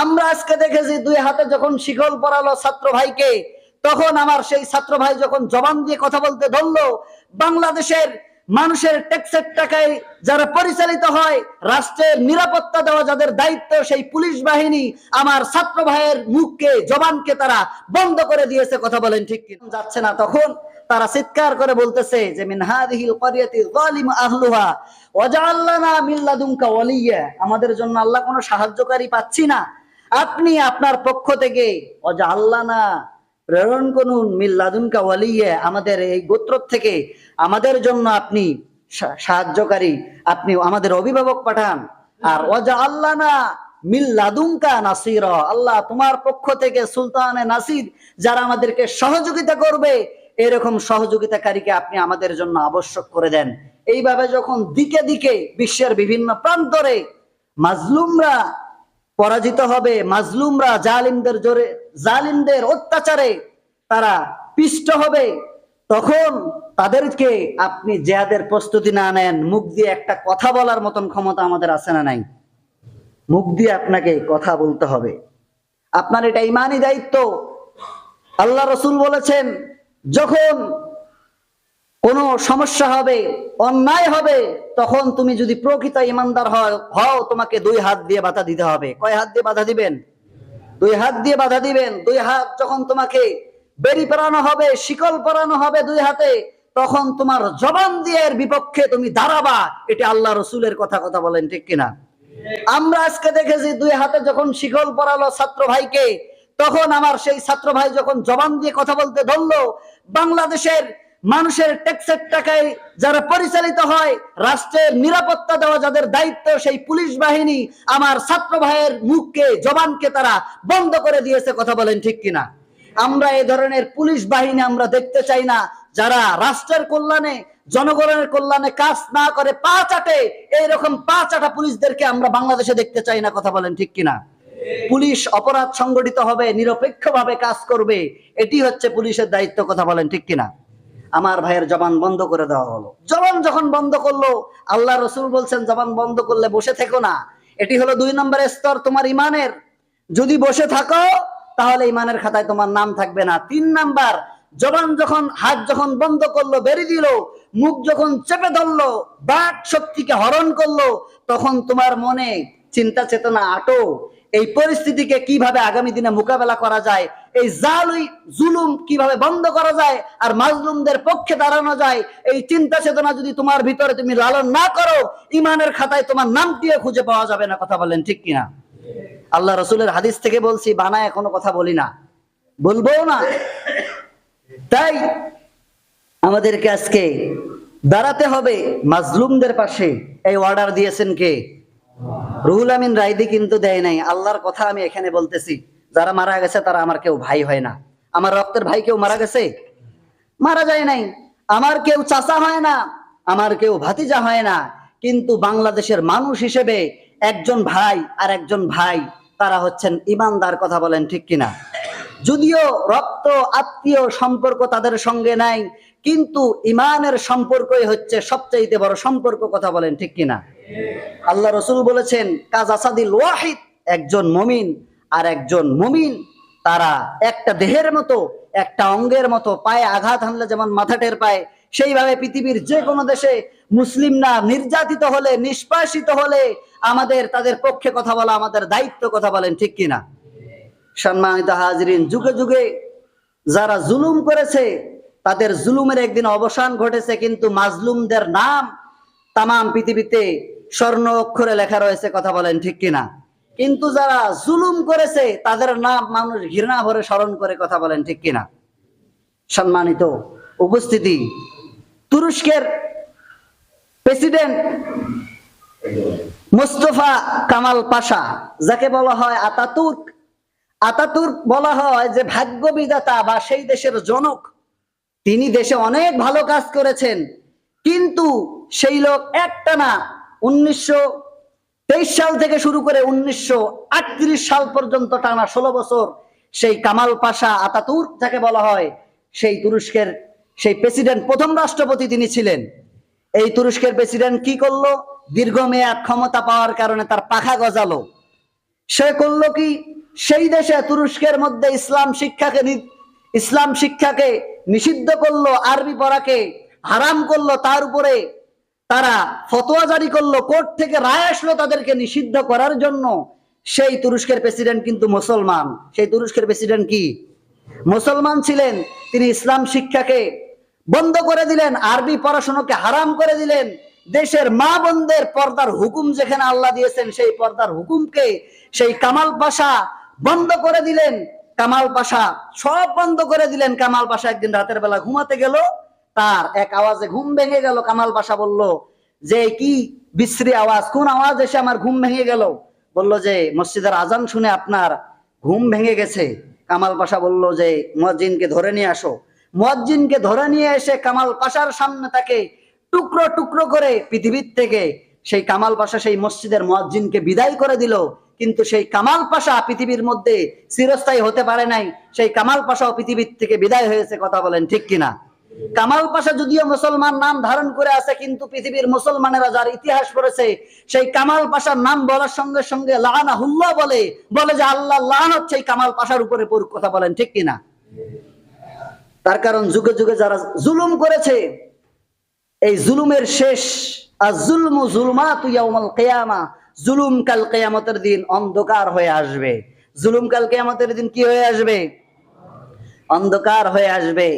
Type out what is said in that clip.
আমরা আজকে দেখেছি দুই হাতে যখন শিকল পরালো ছাত্র ভাইকে, তখন আমার সেই ছাত্র ভাই যখন জবান দিয়ে কথা বলতে ধরলো, বাংলাদেশের মানুষের ট্যাক্সের টাকায় যারা পরিচালিত হয়, রাষ্ট্রের নিরাপত্তা দেওয়া যাদের দায়িত্ব, সেই পুলিশ বাহিনী আমার ছাত্র ভাইয়ের মুখকে জবানকে তারা বন্ধ করে দিয়েছে। কথা বলেন ঠিক কি যাচ্ছে না? তখন তারা চিৎকার করে বলতেছে যে মিন হাযিহিল ক্বরিয়াতি যালিম আহলুহা ওয়াজআল লানা মিন লাদুনকা ওয়ালিয়্যা, আমাদের জন্য আল্লাহ কোনো সাহায্যকারী পাচ্ছি না, আপনি আপনার পক্ষ থেকে ওয়াজআল লানা প্রেরণ করুন মিন লাদুনকা ওয়ালিয়্যা, আমাদের এই গোত্র থেকে আমাদের জন্য আপনি সাহায্যকারী, আপনি আমাদের অভিভাবক পাঠান। আর ওয়াজআল লানা মিন লাদুনকা নাসীরা, আল্লাহ তোমার পক্ষ থেকে সুলতানে নাসির যারা আমাদেরকে সহযোগিতা করবে, এরকম সহযোগিতাকারীকে আপনি আমাদের জন্য আবশ্যক করে দেন। এইভাবে যখন দিকে দিকে বিশ্বের বিভিন্ন প্রান্তরে মাজলুমরা পরাজিত হবে, মাজলুমরা জালিমদের জোরে, জালিমদের অত্যাচারে তারা পিষ্ট হবে, তখন তাদেরকে আপনি জিহাদের প্রস্তুতি না নেন, মুখ দিয়ে একটা কথা বলার মতন ক্ষমতা আমাদের আছে না নাই? মুখ দিয়ে আপনাকে কথা বলতে হবে, আপনার এটা ইমানি দায়িত্ব। আল্লাহ রসুল বলেছেন, যখন কোনো সমস্যা হবে, অন্যায় হবে, তখন তুমি যদি প্রকৃত ইমানদার হও, তোমাকে দুই হাত দিয়ে বাধা দিতে হবে। কয় হাত দিয়ে বাধা দিবেন? দুই হাত দিয়ে বাধা দিবেন। দুই হাত যখন তোমাকে বেড়ি পরানো হবে, শিকল পরানো হবে দুই হাতে, তখন তোমার জবান দিয়ে এর বিপক্ষে তুমি দাঁড়াবা। এটা আল্লাহ রসুলের কথা। কথা বলেন ঠিক কিনা? আমরা আজকে দেখেছি দুই হাতে যখন শিকল পরালো ছাত্র ভাইকে, তখন আমার সেই ছাত্র ভাই যখন জবান দিয়ে কথা বলতে ধরলো, বাংলাদেশের মানুষের ট্যাক্সের টাকায় যারা পরিচালিত হয়, রাষ্ট্রের নিরাপত্তা দেওয়া যাদের দায়িত্ব, সেই পুলিশ বাহিনী আমার ছাত্র ভাইয়ের মুখকে জবানকে তারা বন্ধ করে দিয়েছে। কথা বলেন ঠিক কিনা? আমরা এই ধরনের পুলিশ বাহিনী আমরা দেখতে চাই না, যারা রাষ্ট্রের কল্যাণে, জনগণের কল্যাণে কাজ না করে পা চাটে, এইরকম পা চাটা পুলিশদেরকে আমরা বাংলাদেশে দেখতে চাই না। কথা বলেন ঠিক কিনা? পুলিশ অপরাধ সংগঠিত হবে, নিরপেক্ষভাবে কাজ করবে, এটি হচ্ছে পুলিশের দায়িত্ব। কথা বলেন ঠিক কিনা? আমার ভাইয়ের জবান বন্ধ করে দেওয়া হলো। জবান যখন বন্ধ করলো, আল্লাহ রসুল বলছেন জবান বন্ধ করলে বসে থেকো না। এটি হলো 2 নম্বরের স্তর তোমার ইমানের। যদি বসে থাকো তাহলে ইমানের খাতায় তোমার নাম থাকবে না। 3 নাম্বার, জবান যখন, হাত যখন বন্ধ করলো, বেরিয়ে দিল, মুখ যখন চেপে ধরলো, বাক শক্তিকে হরণ করলো, তখন তোমার মনে চিন্তা চেতনা আটো, এই পরিস্থিতিকে কিভাবে আগামী দিনে মোকাবেলা করা যায়, এই জুলুম কিভাবে বন্ধ করা যায়, আর মাজলুমদের পক্ষে দাঁড়ানো যায়, এই চিন্তা চেতনা যদি তোমার ভিতরে তুমি লালন না করো, ইমানের খাতায় তোমার নামটিও খুঁজে পাওয়া যাবে না। কথা বলেন ঠিক কিনা? আল্লাহ রসুলের হাদিস থেকে বলছি, বানায় কোনো কথা বলি না, বলবো না। তাই আমাদেরকে আজকে দাঁড়াতে হবে মাজলুমদের পাশে। এই অর্ডার দিয়েছেন কে? রুহুল আমিন রায়দি কিন্তু দেয় নাই। আল্লাহর কথা আমি এখানে বলতেছি, যারা মারা গেছে তারা আমার কেউ ভাই হয় না। আমার রক্তের ভাই কেউ মারা গেছে? মারা যায় নাই। আমার কেউ চাচা হয় না, আমার কেউ ভাতিজা হয় না, কিন্তু বাংলাদেশের মানুষ হিসেবে একজন ভাই আর একজন ভাই, তারা হচ্ছেন ইমানদার। কথা বলেন ঠিক কিনা? যদিও রক্ত আত্মীয় সম্পর্ক তাদের সঙ্গে নাই, কিন্তু ইমানের সম্পর্কই হচ্ছে সবচাইতে বড় সম্পর্ক। কথা বলেন ঠিক কিনা? আল্লাহ রসুল বলেছেন, কাজাসাদিল ওয়াহিদ, একজন মুমিন আর একজন মুমিন তারা একটা দেহের মতো, একটা অঙ্গের মতো। পায়ে আঘাত হানলে যেমন মাথা টের পায়, সেইভাবে পৃথিবীর যে কোনো দেশে মুসলিমরা নির্যাতিত হলে, নিষ্পাসিত হলে আমাদের তাদের পক্ষে কথা বলা আমাদের দায়িত্ব। কথা বলেন ঠিক কিনা? সম্মানিত হাজরিন, যুগে যুগে যারা জুলুম করেছে তাদের জুলুমের একদিন অবসান ঘটেছে, কিন্তু মাজলুমদের নাম তামাম পৃথিবীতে স্বর্ণ অক্ষরে লেখা রয়েছে। কথা বলেন ঠিক কিনা? কিন্তু যারা জুলুম করেছে তাদের নাম মানুষ ঘৃণা ভরে স্মরণ করে। কথা বলেন ঠিক কিনা? সম্মানিত উপস্থিতি, তুরস্কের প্রেসিডেন্ট মোস্তফা কামাল পাশা, যাকে বলা হয় আতাতুর্ক, আতাতুর্ক বলা হয় যে ভাগ্য বিধাতা বা সেই দেশের জনক। তিনি দেশে অনেক ভালো কাজ করেছেন, কিন্তু সেই লোক একটানা 1923 সাল থেকে শুরু করে 1938 সাল পর্যন্ত টানা 16 বছর সেই কামাল পাশা আতাতুর্ক যাকে বলা হয়, সেই তুরস্কের সেই প্রেসিডেন্ট, প্রথম রাষ্ট্রপতি তিনি ছিলেন। এই তুরস্কের প্রেসিডেন্ট কি করলো? দীর্ঘমেয়াদ ক্ষমতা পাওয়ার কারণে তার পাখা গজালো। সে করলো কি, সেই দেশে তুরস্কের মধ্যে ইসলাম শিক্ষাকে নিষিদ্ধ করলো, আরবি পড়াকে হারাম করলো, তার উপরে তারা ফতোয়া জারি করলো, কোর্ট থেকে রায় আসলো তাদেরকে নিষিদ্ধ করার জন্য। সেই তুরস্কের প্রেসিডেন্ট কিন্তু মুসলমান। সেই তুরস্কের প্রেসিডেন্ট কি মুসলমান ছিলেন। তিনি ইসলাম শিক্ষাকে বন্ধ করে দিলেন, আরবি পড়াশোনাকে হারাম করে দিলেন। দেশের মা বোনদের পর্দার হুকুম যেখানে আল্লাহ দিয়েছেন, সেই পর্দার হুকুমকে সেই কামাল পাশা বন্ধ করে দিলেন। কামাল পাশা সব বন্ধ করে দিলেন। কামাল পাশা একদিন রাতের বেলা ঘুমাতে গেল, তার এক আওয়াজে ঘুম ভেঙে গেল। কামাল পাশা বলল যে কি বিশ্রী আওয়াজ, কোন আওয়াজ এসে আমার ঘুম ভেঙে গেল? বলল যে মসজিদের আজান শুনে আপনার ঘুম ভেঙে গেছে। কামাল পাশা বলল যে মুয়াজ্জিনকে ধরে নিয়ে আসো। মুয়াজ্জিনকে ধরে নিয়ে এসে কামাল পাশার সামনে তাকে টুকরো টুকরো করে পৃথিবীর থেকে সেই কামাল পাশা সেই মসজিদের মুয়াজ্জিনকে বিদায় করে দিল। কিন্তু সেই কামাল পাশা পৃথিবীর মধ্যে চিরস্থায়ী হতে পারে নাই। সেই কামাল পাশাও পৃথিবীর থেকে বিদায় হয়েছে। কথা বলেন ঠিক কিনা? কামাল পাশা যদিও মুসলমান নাম ধারণ করে আছে, কিন্তু পৃথিবীর মুসলমানেরা যার ইতিহাস পড়েছে, সেই কামাল পাশার নাম বলার সঙ্গে সঙ্গে লাআনাহুল্লাহ বলে যে আল্লাহ লানত সেই কামাল পাশার উপরে পড়ুক। কথা বলেন ঠিক কিনা? তার কারণ যুগে যুগে যারা জুলুম করেছে, এই জুলুমের শেষ, আয-যুলমু যুলমাতু ইয়াউমাল কিয়ামা, জুলুম কাল কিয়ামতের দিন অন্ধকার হয়ে আসবে। জুলুম কাল কিয়ামতের দিন কি হয়ে আসবে? অন্ধকার হয়ে আসবে।